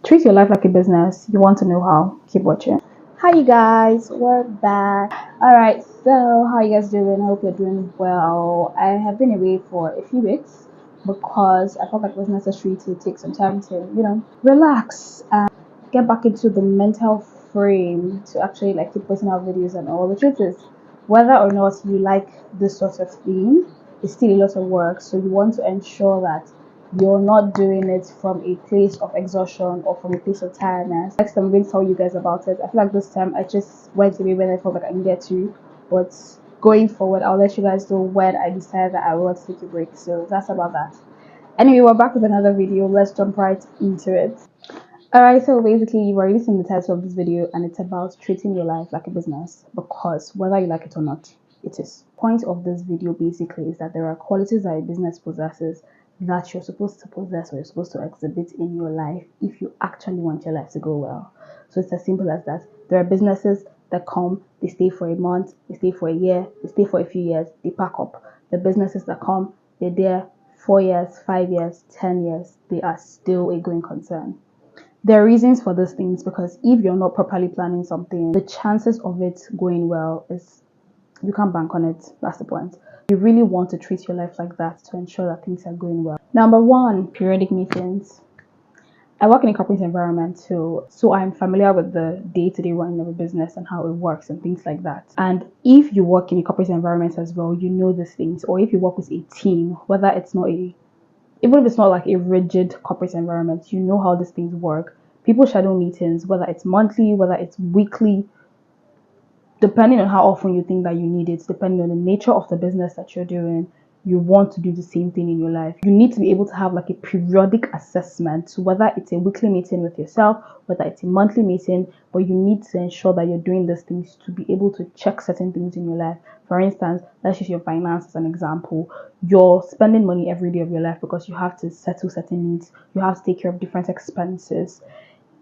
Treat your life like a business. You want to know how? Keep watching. Hi you guys, we're back. Alright, so how you guys doing? I hope you're doing well. I have been away for a few weeks because I felt like it was necessary to take some time to, relax and get back into the mental frame to actually keep posting out videos and all. The truth is, whether or not you like this sort of thing, it's still a lot of work. So you want to ensure that you're not doing it from a place of exhaustion or from a place of tiredness. Next time I'm going to tell you guys about it. I feel like this time I just went away when I felt like I needed to, but going forward I'll let you guys know when I decide that I want to take a break. So that's about that. Anyway, we're back with another video. Let's jump right into it. Alright, so basically you've already seen the title of this video, and it's about treating your life like a business, because whether you like it or not, it is. The point of this video basically is that there are qualities that a business possesses that you're supposed to possess or you're supposed to exhibit in your life if you actually want your life to go well. So it's as simple as that. There are businesses that come, they stay for a month, they stay for a year, they stay for a few years, they pack up. The businesses that come, they're there 4 years, 5 years, 10 years, they are still a going concern. There are reasons for these things, because if you're not properly planning something, the chances of it going well is you can't bank on it. That's the point. You really want to treat your life like that to ensure that things are going well. Number one, periodic meetings. I work in a corporate environment, so I'm familiar with the day-to-day running of a business and how it works and things like that. And if you work in a corporate environment as well, you know these things. Or if you work with a team, whether it's not even if it's not like a rigid corporate environment, you know how these things work. People schedule meetings, whether it's monthly, whether it's weekly, depending on how often you think that you need it, depending on the nature of the business that you're doing. You want to do the same thing in your life. You need to be able to have a periodic assessment, whether it's a weekly meeting with yourself, whether it's a monthly meeting, but you need to ensure that you're doing these things to be able to check certain things in your life. For instance, let's use your finance as an example. You're spending money every day of your life because you have to settle certain needs. You have to take care of different expenses.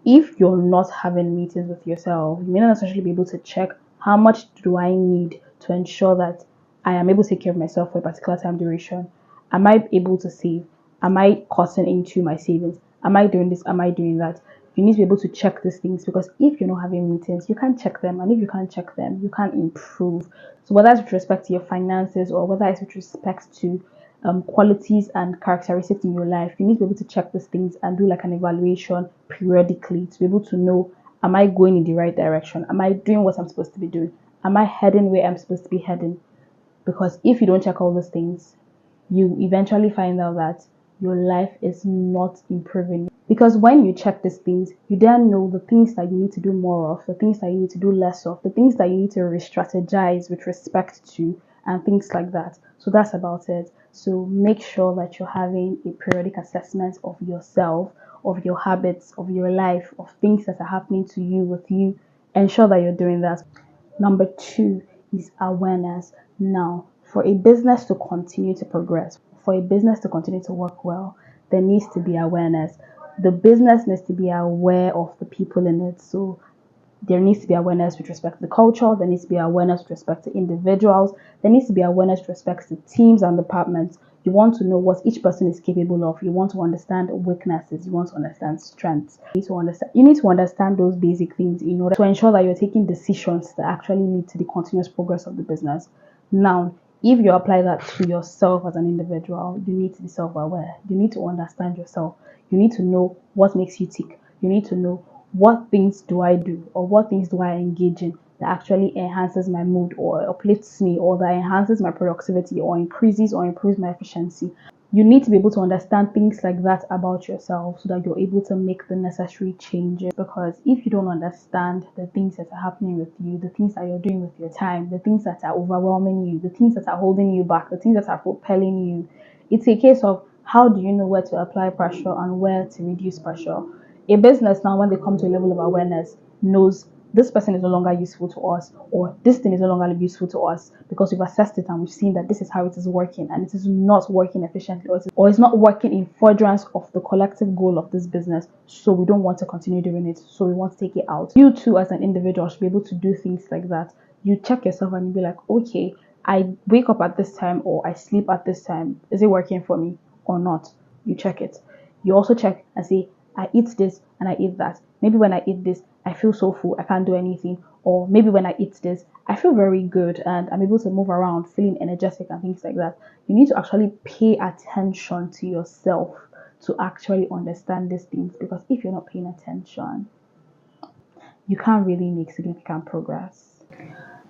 If you're not having meetings with yourself, you may not necessarily be able to check how much do I need to ensure that I am able to take care of myself for a particular time duration. Am I able to save? Am I cutting into my savings? Am I doing this? Am I doing that? You need to be able to check these things, because if you're not having meetings, you can't check them. And if you can't check them, you can't improve. So whether it's with respect to your finances or whether it's with respect to qualities and characteristics in your life, you need to be able to check these things and do an evaluation periodically to be able to know, am I going in the right direction? Am I doing what I'm supposed to be doing? Am I heading where I'm supposed to be heading? Because if you don't check all those things, you eventually find out that your life is not improving. Because when you check these things, you then know the things that you need to do more of, the things that you need to do less of, the things that you need to re-strategize with respect to, and things like that. So that's about it. So make sure that you're having a periodic assessment of yourself, of your habits, of your life, of things that are happening to you, with you. Ensure that you're doing that. Number two is awareness. Now, for a business to continue to progress, for a business to continue to work well, there needs to be awareness. The business needs to be aware of the people in it. So there needs to be awareness with respect to the culture. There needs to be awareness with respect to individuals. There needs to be awareness with respect to teams and departments. You want to know what each person is capable of. You want to understand weaknesses. You want to understand strengths. You need to understand those basic things in order to ensure that you're taking decisions that actually lead to the continuous progress of the business. Now, if you apply that to yourself as an individual, you need to be self-aware. You need to understand yourself. You need to know what makes you tick. You need to know what things do I do, or what things do I engage in that actually enhances my mood or uplifts me, or that enhances my productivity or increases or improves my efficiency. You need to be able to understand things like that about yourself so that you're able to make the necessary changes. Because if you don't understand the things that are happening with you, the things that you're doing with your time, the things that are overwhelming you, the things that are holding you back, the things that are propelling you, it's a case of how do you know where to apply pressure and where to reduce pressure. A business now, when they come to a level of awareness, knows this person is no longer useful to us, or this thing is no longer useful to us, because we've assessed it and we've seen that this is how it is working and it is not working efficiently, or it's not working in furtherance of the collective goal of this business. So we don't want to continue doing it. So we want to take it out. You too, as an individual, should be able to do things like that. You check yourself and you be like, okay, I wake up at this time or I sleep at this time. Is it working for me or not? You check it. You also check and say, I eat this and I eat that. Maybe when I eat this, I feel so full, I can't do anything. Or maybe when I eat this, I feel very good and I'm able to move around, feeling energetic and things like that. You need to actually pay attention to yourself to actually understand these things, because if you're not paying attention, you can't really make significant progress.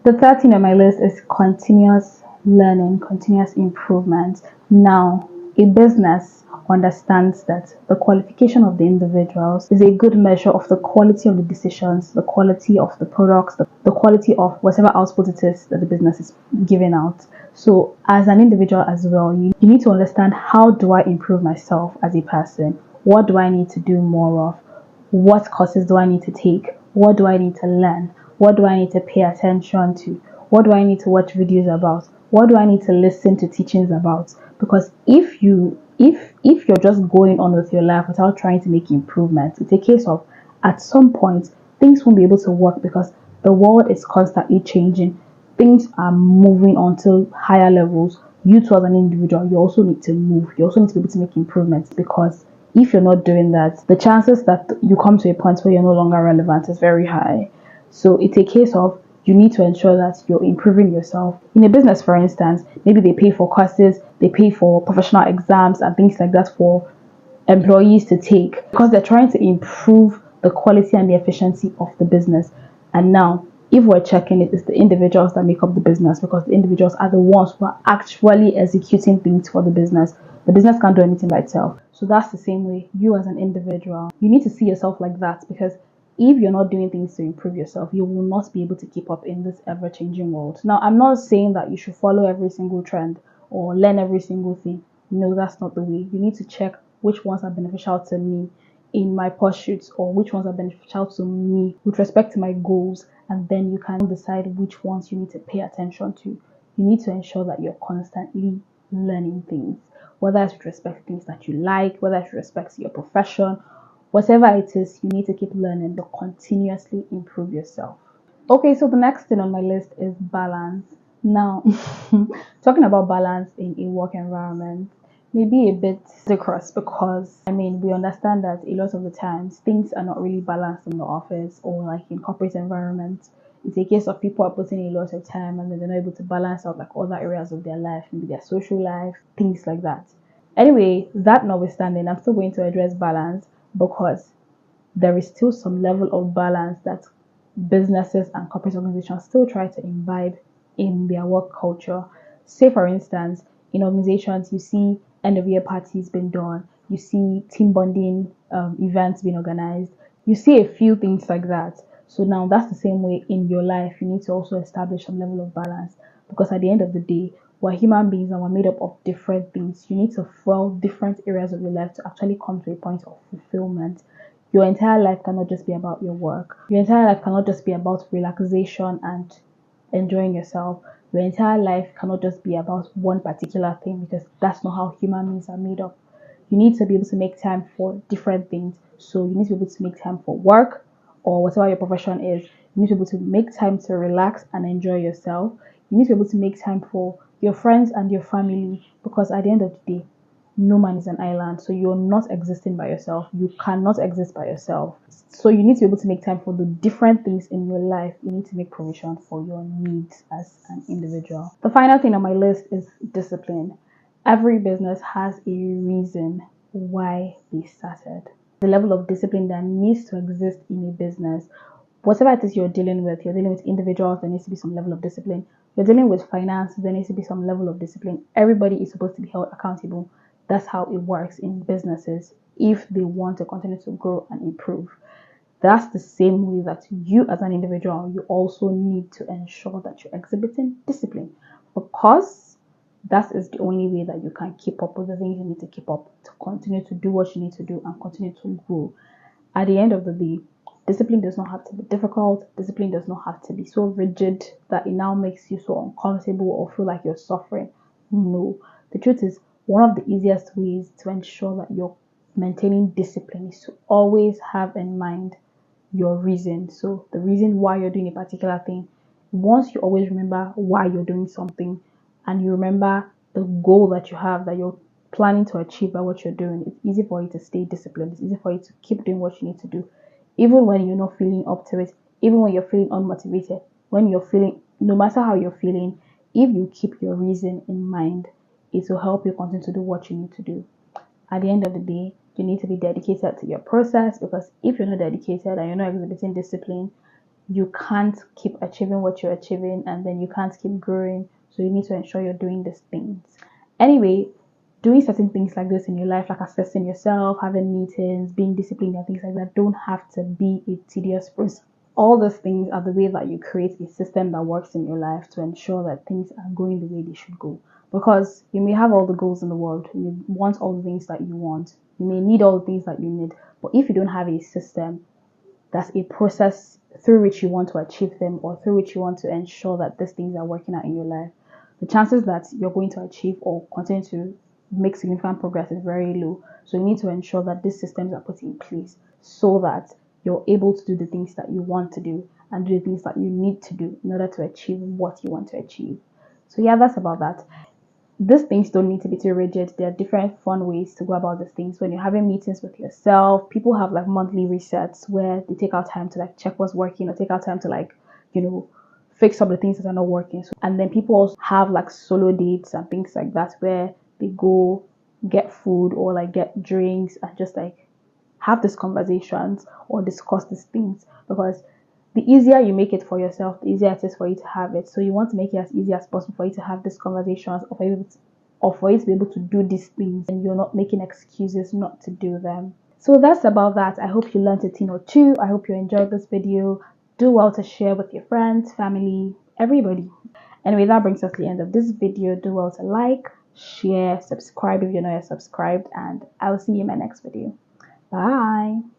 The third thing on my list is continuous learning, continuous improvement. Now, a business understands that the qualification of the individuals is a good measure of the quality of the decisions, the quality of the products, the quality of whatever output it is that the business is giving out. So, as an individual as well, you need to understand, how do I improve myself as a person? What do I need to do more of? What courses do I need to take? What do I need to learn? What do I need to pay attention to? What do I need to watch videos about? What do I need to listen to teachings about? Because if you're just going on with your life without trying to make improvements, it's a case of, at some point, things won't be able to work, because the world is constantly changing. Things are moving on to higher levels. You too, as an individual, you also need to move. You also need to be able to make improvements, because if you're not doing that, the chances that you come to a point where you're no longer relevant is very high. So it's a case of, you need to ensure that you're improving yourself. In a business, for instance, maybe they pay for courses, they pay for professional exams and things like that for employees to take, because they're trying to improve the quality and the efficiency of the business. And now, if we're checking it, it's the individuals that make up the business, because the individuals are the ones who are actually executing things for the business. The business can't do anything by itself. So that's the same way, you as an individual, you need to see yourself like that, because if you're not doing things to improve yourself, you will not be able to keep up in this ever-changing world. Now, I'm not saying that you should follow every single trend or learn every single thing. No, that's not the way. You need to check which ones are beneficial to me in my pursuits, or which ones are beneficial to me with respect to my goals, and then you can decide which ones you need to pay attention to. You need to ensure that you're constantly learning things, whether it's with respect to things that you like, whether it's with respect to your profession, whatever it is, you need to keep learning to continuously improve yourself. Okay, so the next thing on my list is balance. Now, talking about balance in a work environment may be a bit across, because we understand that a lot of the times things are not really balanced in the office or like in corporate environments. It's a case of people are putting a lot of time and then they're not able to balance out like other areas of their life, maybe their social life, things like that. Anyway, that notwithstanding, I'm still going to address balance, because there is still some level of balance that businesses and corporate organizations still try to imbibe in their work culture. Say, for instance, in organizations, you see end of year parties being done, you see team bonding events being organized, you see a few things like that. So now that's the same way in your life. You need to also establish some level of balance, because at the end of the day, we're human beings and we're made up of different things. You need to fuel different areas of your life to actually come to a point of fulfillment. Your entire life cannot just be about your work. Your entire life cannot just be about relaxation and enjoying yourself. Your entire life cannot just be about one particular thing, because that's not how human beings are made up. You need to be able to make time for different things. So you need to be able to make time for work or whatever your profession is. You need to be able to make time to relax and enjoy yourself. You need to be able to make time for your friends and your family, because at the end of the day, no man is an island. So you're not existing by yourself. You cannot exist by yourself. So you need to be able to make time for the different things in your life. You need to make provision for your needs as an individual. The final thing on my list is discipline. Every business has a reason why they started. The level of discipline that needs to exist in a business, whatever it is you're dealing with individuals, there needs to be some level of discipline. You're dealing with finance, there needs to be some level of discipline. Everybody is supposed to be held accountable. That's how it works in businesses if they want to continue to grow and improve. That's the same way that you as an individual, you also need to ensure that you're exhibiting discipline, because that is the only way that you can keep up with the things you need to keep up, to continue to do what you need to do and continue to grow. At the end of the day, discipline does not have to be difficult. Discipline does not have to be so rigid that it now makes you so uncomfortable or feel like you're suffering. No. The truth is, one of the easiest ways to ensure that you're maintaining discipline is to always have in mind your reason. So the reason why you're doing a particular thing. Once you always remember why you're doing something, and you remember the goal that you have, that you're planning to achieve by what you're doing, it's easy for you to stay disciplined. It's easy for you to keep doing what you need to do, even when you're not feeling up to it, even when you're feeling unmotivated, when you're feeling, no matter how you're feeling, if you keep your reason in mind, it will help you continue to do what you need to do. At the end of the day, you need to be dedicated to your process, because if you're not dedicated and you're not exhibiting discipline, you can't keep achieving what you're achieving, and then you can't keep growing. So you need to ensure you're doing these things. Anyway, doing certain things like this in your life, like assessing yourself, having meetings, being disciplined, and things like that, don't have to be a tedious process. All those things are the way that you create a system that works in your life to ensure that things are going the way they should go. Because you may have all the goals in the world, you may want all the things that you want, you may need all the things that you need, but if you don't have a system, that's a process through which you want to achieve them, or through which you want to ensure that these things are working out in your life, the chances that you're going to achieve or continue to make significant progress is very low. So you need to ensure that these systems are put in place so that you're able to do the things that you want to do and do the things that you need to do in order to achieve what you want to achieve. So yeah, that's about that. These things don't need to be too rigid. There are different fun ways to go about these things. When you're having meetings with yourself, people have like monthly resets where they take out time to like check what's working, or take out time to like, you know, fix up the things that are not working. So, and then people also have like solo dates and things like that where they go get food or like get drinks and just like have these conversations or discuss these things, because the easier you make it for yourself, the easier it is for you to have it. So you want to make it as easy as possible for you to have these conversations, or for you to be able to do these things, and you're not making excuses not to do them. So that's about that. I hope you learned a thing or two. I hope you enjoyed this video. Do well to share with your friends, family, everybody. Anyway, that brings us to the end of this video. Do well to like, share, subscribe if you're not yet subscribed, and I'll see you in my next video. Bye.